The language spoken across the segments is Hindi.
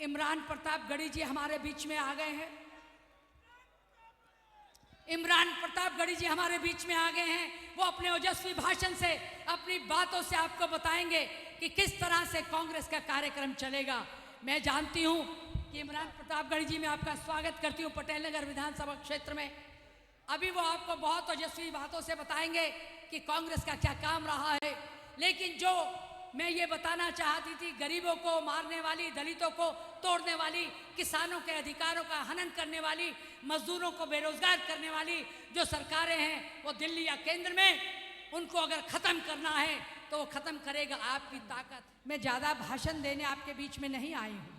इमरान प्रतापगढ़ी जी हमारे बीच में आ गए हैं। इमरान प्रतापगढ़ी जी हमारे बीच में आ गए हैं। वो अपने ओजस्वी भाषण से, अपनी बातों से आपको बताएंगे कि किस तरह से कांग्रेस का कार्यक्रम चलेगा। मैं जानती हूं कि इमरान प्रतापगढ़ी जी, मैं आपका स्वागत करती हूं पटेल नगर विधानसभा क्षेत्र में। अभी वो आपको बहुत ओजस्वी बातों से बताएंगे कि कांग्रेस का क्या काम रहा है। लेकिन जो मैं ये बताना चाहती थी, गरीबों को मारने वाली, दलितों को तोड़ने वाली, किसानों के अधिकारों का हनन करने वाली, मजदूरों को बेरोजगार करने वाली जो सरकारें हैं वो दिल्ली या केंद्र में, उनको अगर खत्म करना है तो वो खत्म करेगा आपकी ताकत। मैं ज़्यादा भाषण देने आपके बीच में नहीं आई हूँ।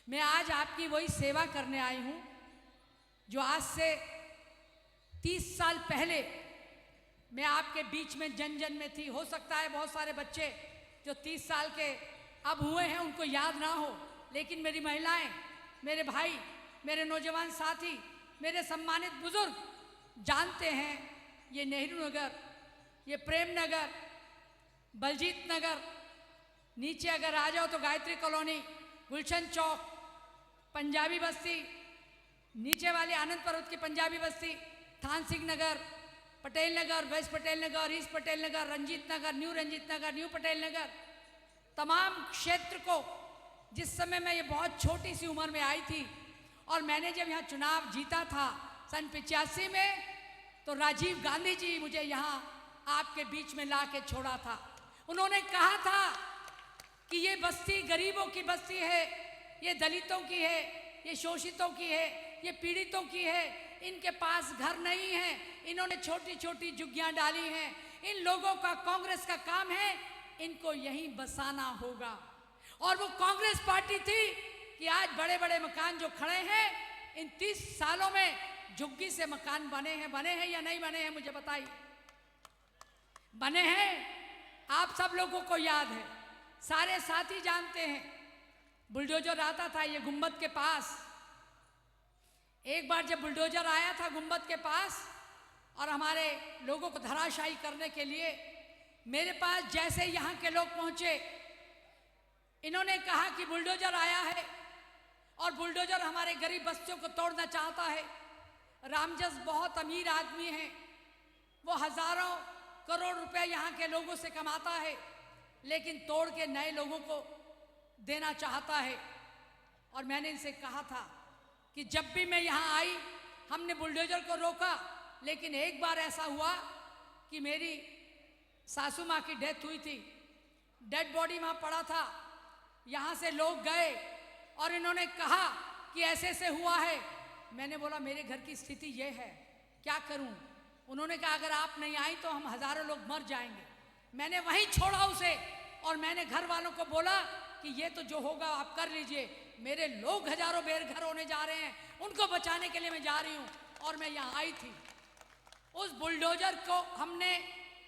मैं आज आपकी वही सेवा करने आई हूँ जो आज से 30 साल पहले मैं आपके बीच में जन जन में थी। हो सकता है बहुत सारे बच्चे जो 30 साल के अब हुए हैं उनको याद ना हो, लेकिन मेरी महिलाएं, मेरे भाई, मेरे नौजवान साथी, मेरे सम्मानित बुजुर्ग जानते हैं ये नेहरू नगर, ये प्रेम नगर, बलजीत नगर, नीचे अगर आ जाओ तो गायत्री कॉलोनी, गुलशन चौक, पंजाबी बस्ती, नीचे वाले आनंद पर्वत की पंजाबी बस्ती, थान Singh Nagar, Patel Nagar, waste Patel Nagar, east Patel Nagar, Ranjit Nagar, new Patel Nagar, तमाम क्षेत्र को जिस समय मैं ये बहुत छोटी सी उम्र में आई थी और मैंने जब यहाँ चुनाव जीता था सन 85 में, तो राजीव गांधी जी मुझे यहाँ आपके बीच में ला के छोड़ा था। उन्होंने कहा था कि ये बस्ती गरीबों की बस्ती है, ये दलितों की है, ये शोषितों की है, ये पीड़ितों की है, इनके पास घर नहीं है, इन्होंने छोटी छोटी झुग्गियां डाली हैं, इन लोगों का कांग्रेस का काम है, इनको यहीं बसाना होगा। और वो कांग्रेस पार्टी थी कि आज बड़े बड़े मकान जो खड़े हैं, इन 30 सालों में झुग्गी से मकान बने हैं या नहीं बने हैं, मुझे बताइए। बने हैं, आप सब लोगों को याद है, सारे साथी जानते हैं। बुलडोजर आता था ये गुंबद के पास, एक बार जब बुलडोजर आया था गुंबद के पास और हमारे लोगों को धराशायी करने के लिए, मेरे पास जैसे यहाँ के लोग पहुँचे, इन्होंने कहा कि बुलडोजर आया है और बुलडोजर हमारे गरीब बस्तियों को तोड़ना चाहता है। रामजस बहुत अमीर आदमी है, वो हजारों करोड़ रुपए यहाँ के लोगों से कमाता है, लेकिन तोड़ के नए लोगों को देना चाहता है। और मैंने इनसे कहा था कि जब भी मैं यहाँ आई हमने बुलडोजर को रोका, लेकिन एक बार ऐसा हुआ कि मेरी सासू माँ की डेथ हुई थी, डेड बॉडी वहाँ पड़ा था, यहाँ से लोग गए और इन्होंने कहा कि ऐसे ऐसे हुआ है। मैंने बोला मेरे घर की स्थिति ये है, क्या करूँ। उन्होंने कहा अगर आप नहीं आई तो हम हजारों लोग मर जाएंगे। मैंने वहीं छोड़ा उसे और मैंने घर वालों को बोला कि ये तो जो होगा आप कर लीजिए, मेरे लोग हजारों बेघर होने जा रहे हैं, उनको बचाने के लिए मैं जा रही हूँ। और मैं यहाँ आई थी, उस बुलडोजर को हमने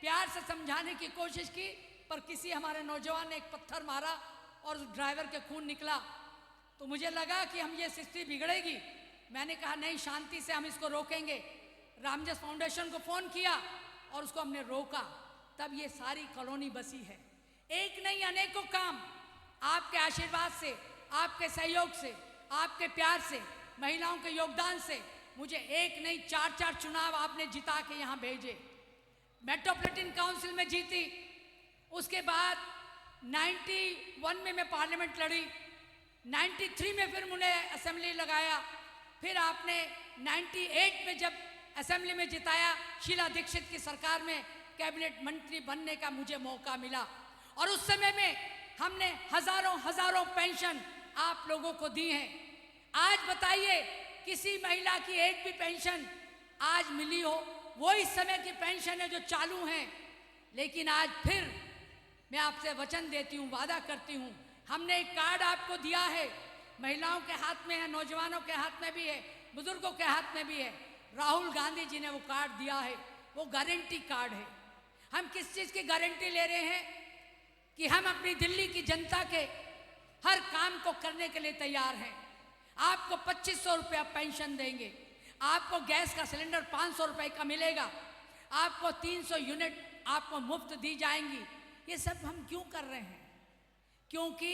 प्यार से समझाने की कोशिश की, पर किसी हमारे नौजवान ने एक पत्थर मारा और उस ड्राइवर के खून निकला। तो मुझे लगा कि हम ये स्थिति बिगड़ेगी। मैंने कहा नहीं, शांति से हम इसको रोकेंगे। रामजस फाउंडेशन को फ़ोन किया और उसको हमने रोका, तब ये सारी कॉलोनी बसी है। एक नहीं अनेकों काम आपके आशीर्वाद से, आपके सहयोग से, आपके प्यार से, महिलाओं के योगदान से मुझे एक नहीं 4 चुनाव आपने जिता के यहाँ भेजे। मेट्रोपॉलिटन काउंसिल में जीती, उसके बाद 91 में मैं पार्लियामेंट लड़ी, 93 में फिर मुझे असेंबली लगाया, फिर आपने 98 में जब असेंबली में जिताया, शीला दीक्षित की सरकार में कैबिनेट मंत्री बनने का मुझे मौका मिला। और उस समय में हमने हजारों पेंशन आप लोगों को दी हैं। आज बताइए किसी महिला की एक भी पेंशन आज मिली हो? वो इस समय की पेंशन है जो चालू हैं। लेकिन आज फिर मैं आपसे वचन देती हूँ, वादा करती हूँ, हमने एक कार्ड आपको दिया है, महिलाओं के हाथ में है, नौजवानों के हाथ में भी है, बुजुर्गों के हाथ में भी है। राहुल गांधी जी ने वो कार्ड दिया है, वो गारंटी कार्ड है। हम किस चीज़ की गारंटी ले रहे हैं कि हम अपनी दिल्ली की जनता के हर काम को करने के लिए तैयार हैं। आपको 2500 रुपया पेंशन देंगे, आपको गैस का सिलेंडर 500 रुपये का मिलेगा, आपको 300 यूनिट आपको मुफ्त दी जाएंगी। ये सब हम क्यों कर रहे हैं? क्योंकि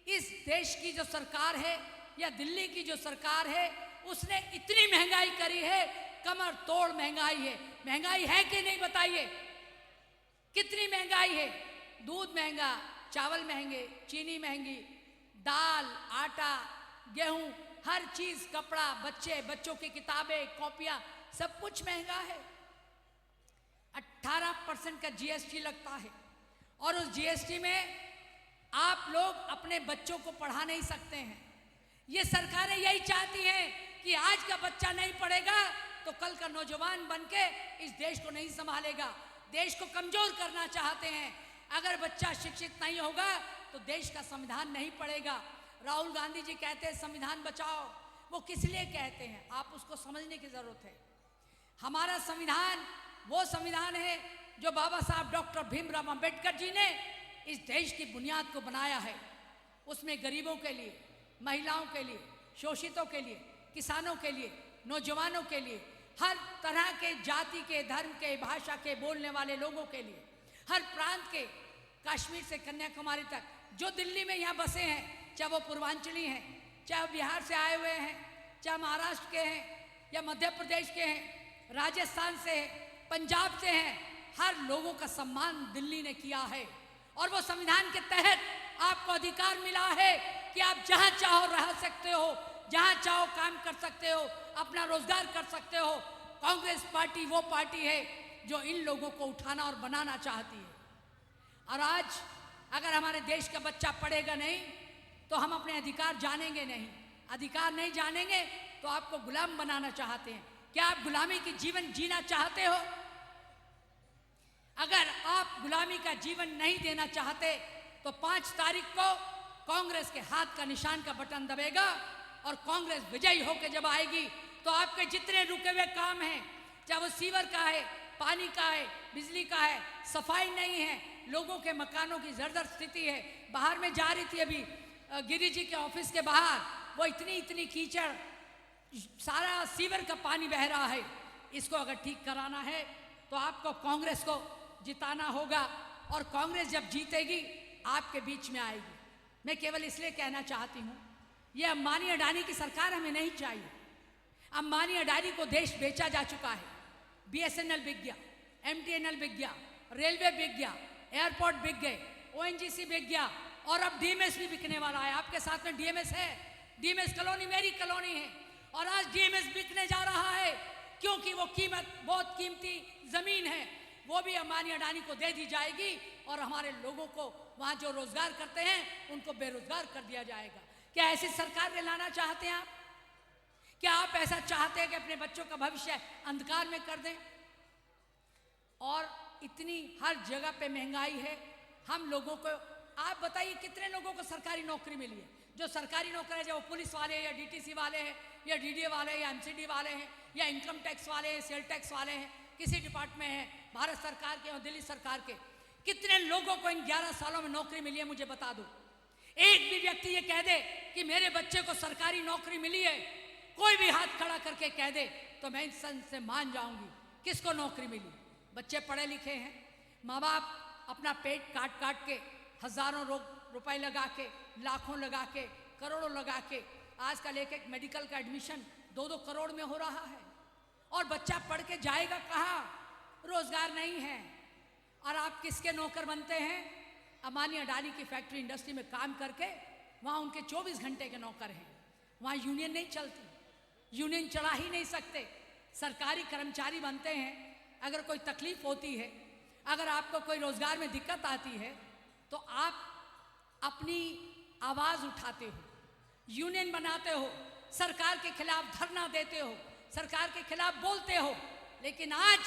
इस देश की जो सरकार है या दिल्ली की जो सरकार है उसने इतनी महंगाई करी है, कमर तोड़ महंगाई है। महंगाई है कि नहीं बताइए, कितनी महंगाई है? दूध महंगा, चावल महंगे, चीनी महंगी, दाल, आटा, गेहूं, हर चीज, कपड़ा, बच्चों की किताबें, कॉपियां, सब कुछ महंगा है। 18% का जीएसटी लगता है और उस जीएसटी में आप लोग अपने बच्चों को पढ़ा नहीं सकते हैं। ये सरकारें यही चाहती हैं कि आज का बच्चा नहीं पढ़ेगा तो कल का नौजवान बनके इस देश को नहीं संभालेगा, देश को कमजोर करना चाहते हैं। अगर बच्चा शिक्षित नहीं होगा तो देश का संविधान नहीं पढ़ेगा। राहुल गांधी जी कहते हैं संविधान बचाओ, वो किस लिए कहते हैं आप उसको समझने की जरूरत है। हमारा संविधान वो संविधान है जो बाबा साहब डॉक्टर भीमराव अंबेडकर जी ने इस देश की बुनियाद को बनाया है। उसमें गरीबों के लिए, महिलाओं के लिए, शोषितों के लिए, किसानों के लिए, नौजवानों के लिए, हर तरह के जाति के, धर्म के, भाषा के बोलने वाले लोगों के लिए, हर प्रांत के, कश्मीर से कन्याकुमारी तक जो दिल्ली में यहाँ बसे हैं, चाहे वो पूर्वांचली हैं, चाहे बिहार से आए हुए हैं, चाहे महाराष्ट्र के हैं या मध्य प्रदेश के हैं, राजस्थान से हैं, पंजाब से हैं, हर लोगों का सम्मान दिल्ली ने किया है। और वो संविधान के तहत आपको अधिकार मिला है कि आप जहां चाहो रह सकते हो, जहां चाहो काम कर सकते हो, अपना रोजगार कर सकते हो। कांग्रेस पार्टी वो पार्टी है जो इन लोगों को उठाना और बनाना चाहती है। और आज अगर हमारे देश का बच्चा पढ़ेगा नहीं तो हम अपने अधिकार जानेंगे नहीं। अधिकार नहीं जानेंगे तो आपको गुलाम बनाना चाहते हैं। क्या आप गुलामी की जीवन जीना चाहते हो? अगर आप गुलामी का जीवन नहीं देना चाहते तो 5 तारीख को कांग्रेस के हाथ का निशान का बटन दबेगा और कांग्रेस विजयी होकर जब आएगी तो आपके जितने रुके हुए काम हैं, चाहे वो सीवर का है, पानी का है, बिजली का है, सफाई नहीं है, लोगों के मकानों की जर्जर स्थिति है। बाहर में जा रही थी अभी गिरी जी के ऑफिस के बाहर, वो इतनी कीचड़, सारा सीवर का पानी बह रहा है। इसको अगर ठीक कराना है तो आपको कांग्रेस को जिताना होगा और कांग्रेस जब जीतेगी आपके बीच में आएगी। मैं केवल इसलिए कहना चाहती हूँ, ये अंबानी अडानी की सरकार हमें नहीं चाहिए। अंबानी अडानी को देश बेचा जा चुका है। बीएसएनएल बिक गया, एमटीएनएल बिक गया, रेलवे बिक गया, एयरपोर्ट बिक गए, ओएनजीसी बिक गया और अब डीएमएस भी बिकने वाला है। आपके साथ में डीएमएस है, डीएमएस कॉलोनी मेरी कॉलोनी है और आज डीएमएस बिकने जा रहा है क्योंकि वो कीमत, बहुत कीमती जमीन है, वो भी अंबानी अडानी को दे दी जाएगी और हमारे लोगों को वहाँ जो रोजगार करते हैं उनको बेरोजगार कर दिया जाएगा। क्या ऐसी सरकार लाना चाहते हैं आप? क्या आप ऐसा चाहते हैं कि अपने बच्चों का भविष्य अंधकार में कर दें? और इतनी हर जगह पे महंगाई है। हम लोगों को, आप बताइए कितने लोगों को सरकारी नौकरी मिली है? जो सरकारी नौकरी है, जो पुलिस वाले हैं या डीटीसी वाले हैं या डीडीए वाले हैं या एमसीडी वाले हैं या इनकम टैक्स वाले हैं, सेल टैक्स वाले हैं, किसी डिपार्टमेंट में हैं, भारत सरकार के और दिल्ली सरकार के, कितने लोगों को इन 11 सालों में नौकरी मिली है? मुझे बता दो। एक भी व्यक्ति ये कह दे कि मेरे बच्चे को सरकारी नौकरी मिली है, कोई भी हाथ खड़ा करके कह दे तो मैं इस सन से मान जाऊंगी। किसको नौकरी मिली? बच्चे पढ़े लिखे हैं, माँ बाप अपना पेट काट काट के हजारों रुपए लगा के, लाखों लगा के, करोड़ों लगा के, आजकल एक मेडिकल का एडमिशन 2-2 करोड़ में हो रहा है और बच्चा पढ़ के जाएगा कहाँ? रोजगार नहीं है। और आप किसके नौकर बनते हैं? अंबानी अडानी की फैक्ट्री इंडस्ट्री में काम करके वहाँ उनके 24 घंटे के नौकर हैं। वहाँ यूनियन नहीं चलती, यूनियन चला ही नहीं सकते। सरकारी कर्मचारी बनते हैं, अगर कोई तकलीफ होती है, अगर आपको कोई रोजगार में दिक्कत आती है तो आप अपनी आवाज उठाते हो, यूनियन बनाते हो, सरकार के खिलाफ धरना देते हो, सरकार के खिलाफ बोलते हो। लेकिन आज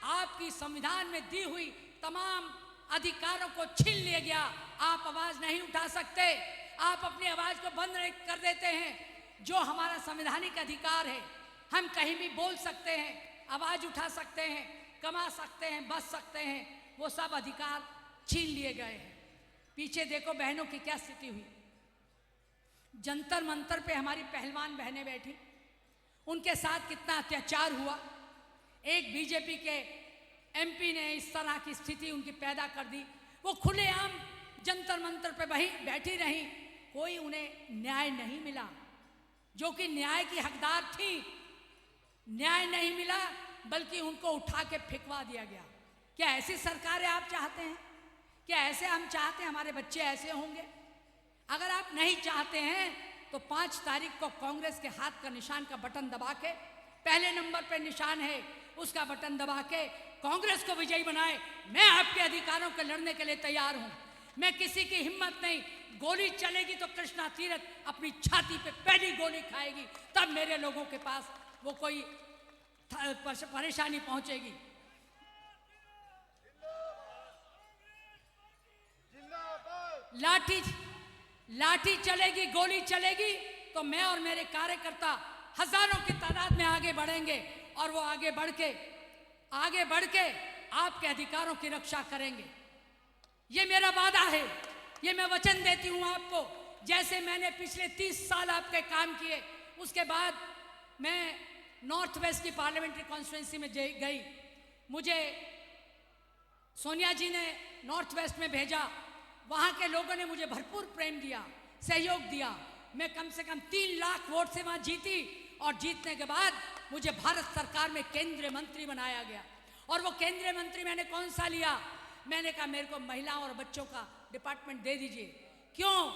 आपकी संविधान में दी हुई तमाम अधिकारों को छीन लिया गया। आप आवाज नहीं उठा सकते, आप अपनी आवाज को बंद कर देते हैं। जो हमारा संवैधानिक अधिकार है, हम कहीं भी बोल सकते हैं, आवाज उठा सकते हैं, कमा सकते हैं, बच सकते हैं, वो सब अधिकार छीन लिए गए हैं। पीछे देखो बहनों की क्या स्थिति हुई। जंतर मंतर पे हमारी पहलवान बहनें बैठी, उनके साथ कितना अत्याचार हुआ। एक बीजेपी के एमपी ने इस तरह की स्थिति उनकी पैदा कर दी। वो खुलेआम जंतर मंतर पे बैठी रही, कोई उन्हें न्याय नहीं मिला, जो कि न्याय की हकदार थी। न्याय नहीं मिला, बल्कि उनको उठा के फेंकवा दिया गया। क्या ऐसी सरकारें आप चाहते हैं? क्या ऐसे हम चाहते हैं हमारे बच्चे ऐसे होंगे? अगर आप नहीं चाहते हैं तो 5 तारीख को कांग्रेस के हाथ का निशान का बटन दबा के, पहले नंबर पे निशान है उसका बटन दबा के कांग्रेस को विजयी बनाए। मैं आपके अधिकारों के लड़ने के लिए तैयार हूं। मैं किसी की हिम्मत नहीं, गोली चलेगी तो कृष्णा तीरथ अपनी छाती पे पहली गोली खाएगी, तब मेरे लोगों के पास वो कोई परेशानी पहुंचेगी। लाठी चलेगी, गोली चलेगी तो मैं और मेरे कार्यकर्ता हजारों की तादाद में आगे बढ़ेंगे और वो आगे बढ़ के आपके अधिकारों की रक्षा करेंगे। ये मेरा वादा है, ये मैं वचन देती हूं आपको। जैसे मैंने पिछले 30 साल आपके काम किए, उसके बाद मैं नॉर्थ वेस्ट की पार्लियामेंट्री कॉन्स्टिट्यूंसी में गई। मुझे सोनिया जी ने नॉर्थ वेस्ट में भेजा, वहां के लोगों ने मुझे भरपूर प्रेम दिया, सहयोग दिया। मैं कम से कम 3 लाख वोट से वहां जीती और जीतने के बाद मुझे भारत सरकार में केंद्रीय मंत्री बनाया गया। और वो केंद्रीय मंत्री मैंने कौन सा लिया? मैंने कहा मेरे को महिलाओं और बच्चों का डिपार्टमेंट दे दीजिए। क्यों?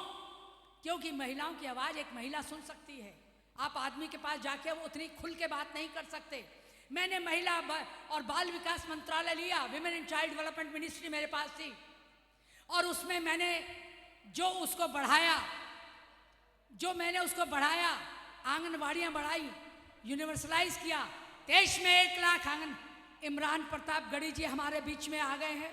क्योंकि महिलाओं की आवाज एक महिला सुन सकती है। आप आदमी के पास जाके वो उतनी खुल के बात नहीं कर सकते। मैंने महिला और बाल विकास मंत्रालय लिया, women and child development ministry मेरे पास थी, और उसमें मैंने जो उसको बढ़ाया, आंगनबाड़ियां बढ़ाई, यूनिवर्सलाइज किया। देश में 1 लाख आंगन। इमरान प्रतापगढ़ी जी हमारे बीच में आ गए हैं।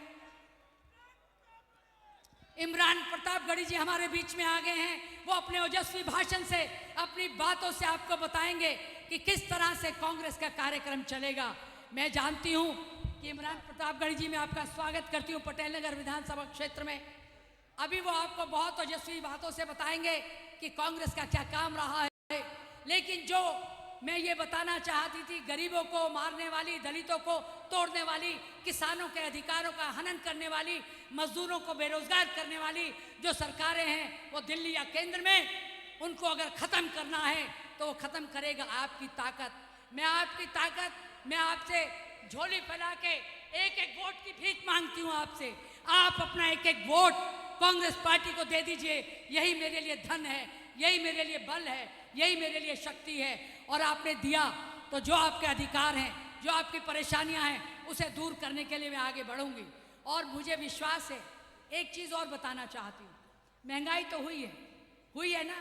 इमरान प्रतापगढ़ी जी हमारे बीच में आ गए हैं। वो अपने ओजस्वी भाषण से, अपनी बातों से आपको बताएंगे कि किस तरह से कांग्रेस का कार्यक्रम चलेगा। मैं जानती हूं कि इमरान प्रतापगढ़ी जी, मैं आपका स्वागत करती हूं पटेल नगर विधानसभा क्षेत्र में। अभी वो आपको बहुत ओजस्वी बातों से बताएंगे कि कांग्रेस का क्या काम रहा है। लेकिन जो मैं ये बताना चाहती थी, गरीबों को मारने वाली, दलितों को तोड़ने वाली, किसानों के अधिकारों का हनन करने वाली, मजदूरों को बेरोजगार करने वाली जो सरकारें हैं वो दिल्ली या केंद्र में, उनको अगर खत्म करना है तो वो खत्म करेगा आपकी ताकत। मैं आपसे झोली फैला के 1-1 वोट की भीख मांगती हूं आपसे। आप अपना 1-1 वोट कांग्रेस पार्टी को दे दीजिए। यही मेरे लिए धन है, यही मेरे लिए बल है, यही मेरे लिए शक्ति है। और आपने दिया तो जो आपके अधिकार हैं, जो आपकी परेशानियां हैं, उसे दूर करने के लिए मैं आगे बढ़ूंगी। और मुझे विश्वास है, एक चीज और बताना चाहती हूँ, महंगाई तो हुई है ना।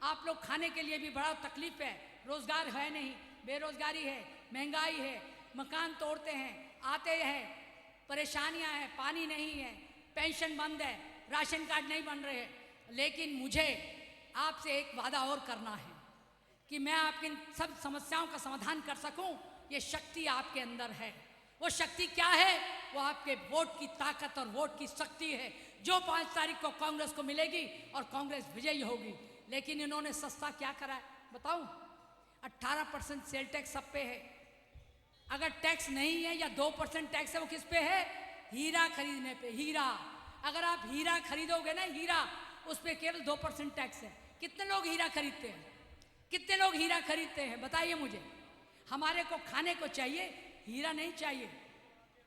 आप लोग खाने के लिए भी बड़ा तकलीफ है, रोजगार है नहीं, बेरोजगारी है, महंगाई है, मकान तोड़ते हैं, आते हैं, परेशानियां हैं, पानी नहीं है, पेंशन बंद है, राशन कार्ड नहीं बन रहे हैं। लेकिन मुझे आपसे एक वादा और करना है कि मैं आपकी सब समस्याओं का समाधान कर सकूं। ये शक्ति आपके अंदर है। वो शक्ति क्या है? वो आपके वोट की ताकत और वोट की शक्ति है, जो 5 तारीख को कांग्रेस को मिलेगी और कांग्रेस विजयी होगी। लेकिन इन्होंने सस्ता क्या करा है बताऊं? 18% सेल टैक्स सब पे है। अगर टैक्स नहीं है या 2% टैक्स है, वो किस पे है? हीरा खरीदने पे। हीरा, अगर आप हीरा खरीदोगे ना, हीरा, उस पे केवल 2% टैक्स है। कितने लोग हीरा खरीदते हैं? कितने लोग हीरा खरीदते हैं बताइए मुझे। हमारे को खाने को चाहिए, हीरा नहीं चाहिए।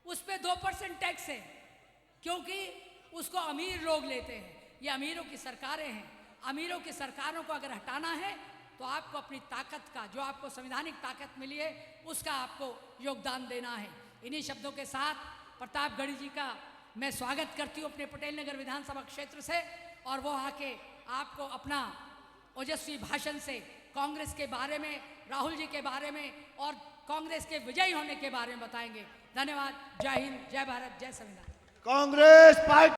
उस पे 2% टैक्स है, क्योंकि उसको अमीर लोग लेते हैं। ये अमीरों की सरकारें हैं। अमीरों की सरकारों को अगर हटाना है तो आपको अपनी ताकत का, जो आपको संवैधानिक ताकत मिली है, उसका आपको योगदान देना है। इन्हीं शब्दों के साथ प्रतापगढ़ी जी का मैं स्वागत करती हूँ अपने पटेल नगर विधानसभा क्षेत्र से, और वो आके आपको अपना ओजस्वी भाषण से कांग्रेस के बारे में, राहुल जी के बारे में और कांग्रेस के विजयी होने के बारे में बताएंगे। धन्यवाद। जय हिंद, जय भारत, जय संविधान। कांग्रेस पार्टी।